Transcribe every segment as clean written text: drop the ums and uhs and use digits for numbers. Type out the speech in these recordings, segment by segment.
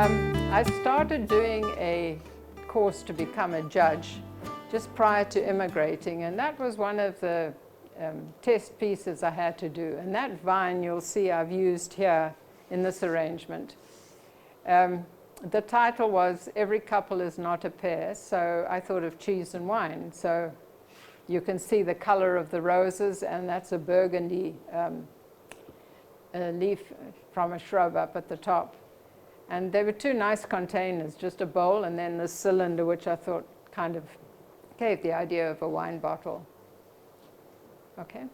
I started doing a course to become a judge just prior to immigrating, and that was one of the test pieces I had to do. And that vine you'll see I've used here in this arrangement. The title was Every Couple is Not a Pair, so I thought of cheese and wine. So you can see the color of the roses, and that's a burgundy leaf from a shrub up at the top. And they were two nice containers, just a bowl and then this cylinder, which I thought kind of gave the idea of a wine bottle. Okay.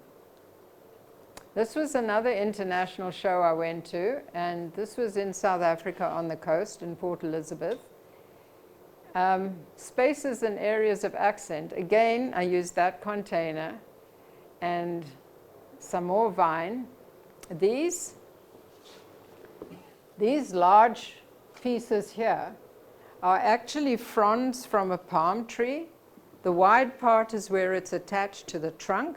This was another international show I went to, and this was in South Africa on the coast in Port Elizabeth. Spaces and areas of accent. Again, I used that container and some more vine. These large pieces here are actually fronds from a palm tree. The wide part is where it's attached to the trunk,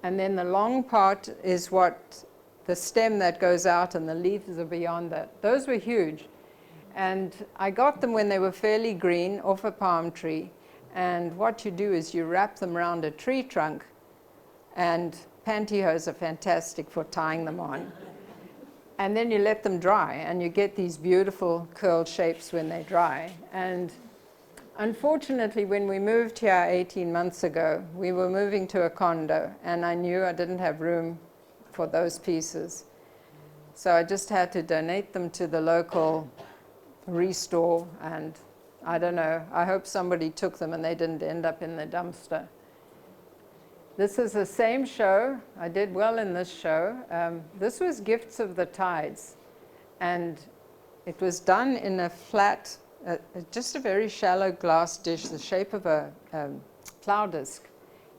and then the long part is what the stem that goes out, and the leaves are beyond that. Those were huge. And I got them when they were fairly green off a palm tree. And what you do is you wrap them around a tree trunk, and pantyhose are fantastic for tying them on. And then you let them dry, and you get these beautiful curled shapes when they dry. And unfortunately, when we moved here 18 months ago, we were moving to a condo, and I knew I didn't have room for those pieces. So I just had to donate them to the local restore, and I don't know, I hope somebody took them and they didn't end up in the dumpster. This is the same show. I did well in this show. This was Gifts of the Tides, and it was done in a flat, just a very shallow glass dish, the shape of a plow disc,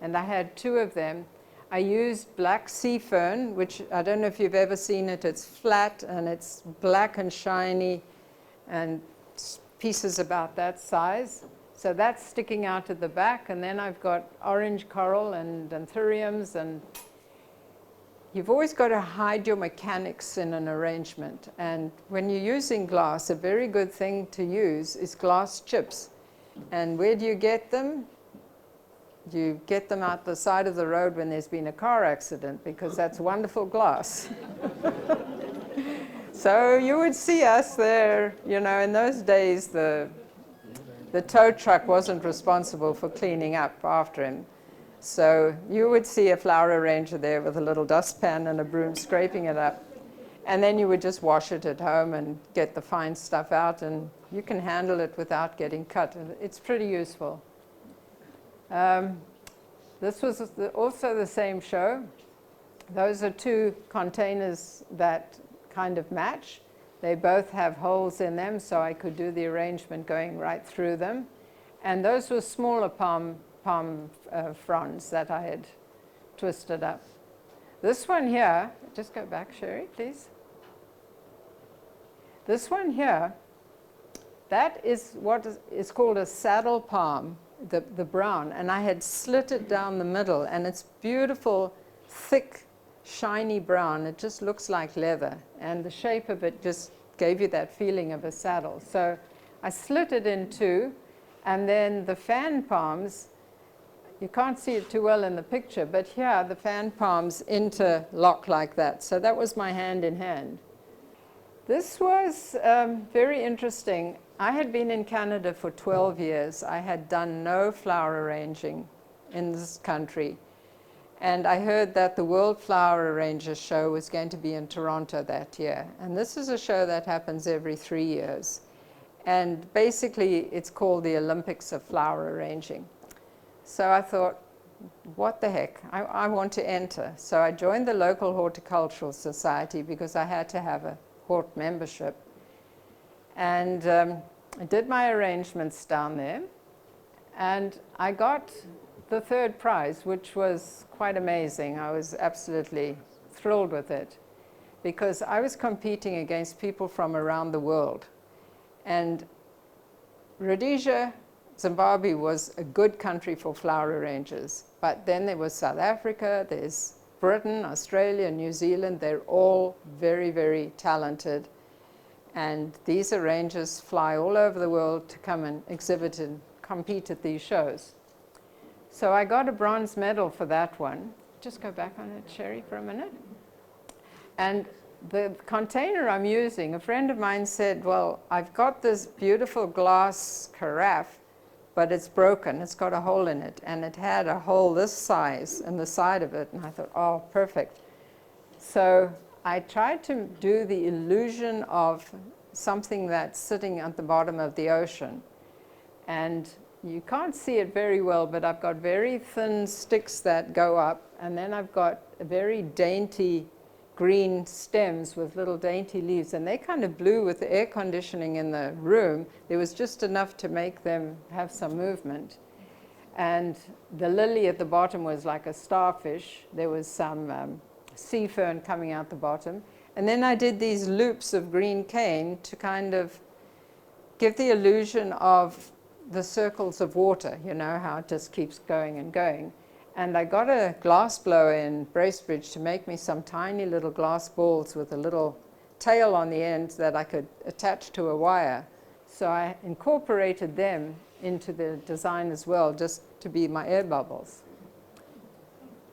and I had two of them. I used black sea fern, which I don't know if you've ever seen it. It's flat and it's black and shiny, and pieces about that size. So that's sticking out at the back, and then I've got orange coral and anthuriums, and you've always got to hide your mechanics in an arrangement. And when you're using glass, a very good thing to use is glass chips. And where do you get them? You get them out the side of the road when there's been a car accident, because that's wonderful glass. So you would see us there, you know, in those days the tow truck wasn't responsible for cleaning up after him. So you would see a flower arranger there with a little dustpan and a broom scraping it up. And then you would just wash it at home and get the fine stuff out, and you can handle it without getting cut. It's pretty useful. This was also the same show. Those are two containers that kind of match. They both have holes in them, so I could do the arrangement going right through them. And those were smaller palm fronds that I had twisted up. This one here, just go back, Sherry, please. This one here, that is what is called a saddle palm, the brown. And I had slit it down the middle, and it's beautiful, thick, shiny brown. It just looks like leather, and the shape of it just gave you that feeling of a saddle. So I slit it in two, and then the fan palms, you can't see it too well in the picture, but here the fan palms interlock like that. So that was my hand in hand. This was very interesting. I had been in Canada for 12 years. I had done no flower arranging in this country. And I heard that the World Flower Arranger Show was going to be in Toronto that year. And this is a show that happens every 3 years. And basically, it's called the Olympics of Flower Arranging. So I thought, what the heck? I want to enter. So I joined the local horticultural society because I had to have a hort membership. And I did my arrangements down there. And I got the third prize, which was quite amazing. I was absolutely thrilled with it because I was competing against people from around the world. And Rhodesia, Zimbabwe was a good country for flower arrangers. But then there was South Africa, there's Britain, Australia, New Zealand. They're all very, very talented. And these arrangers fly all over the world to come and exhibit and compete at these shows. So I got a bronze medal for that one. Just go back on it, Sherry, for a minute. And the container I'm using, a friend of mine said, well, I've got this beautiful glass carafe, but it's broken. It's got a hole in it. And it had a hole this size in the side of it. And I thought, oh, perfect. So I tried to do the illusion of something that's sitting at the bottom of the ocean. And you can't see it very well, but I've got very thin sticks that go up. And then I've got a very dainty green stems with little dainty leaves, and they kind of blew with the air conditioning in the room. There was just enough to make them have some movement. And the lily at the bottom was like a starfish. There was some sea fern coming out the bottom. And then I did these loops of green cane to kind of give the illusion of the circles of water, you know, how it just keeps going and going. And I got a glass blower in Bracebridge to make me some tiny little glass balls with a little tail on the end that I could attach to a wire. So I incorporated them into the design as well, just to be my air bubbles.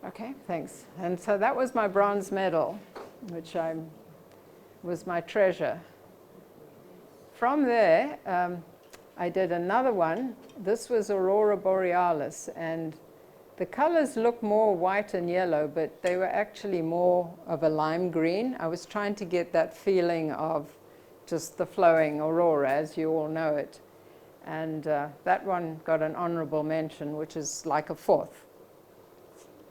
Okay, thanks. And so that was my bronze medal, which was my treasure. From there, I did another one. This was Aurora Borealis, and the colors look more white and yellow, but they were actually more of a lime green. I was trying to get that feeling of just the flowing aurora, as you all know it. And that one got an honorable mention, which is like a fourth.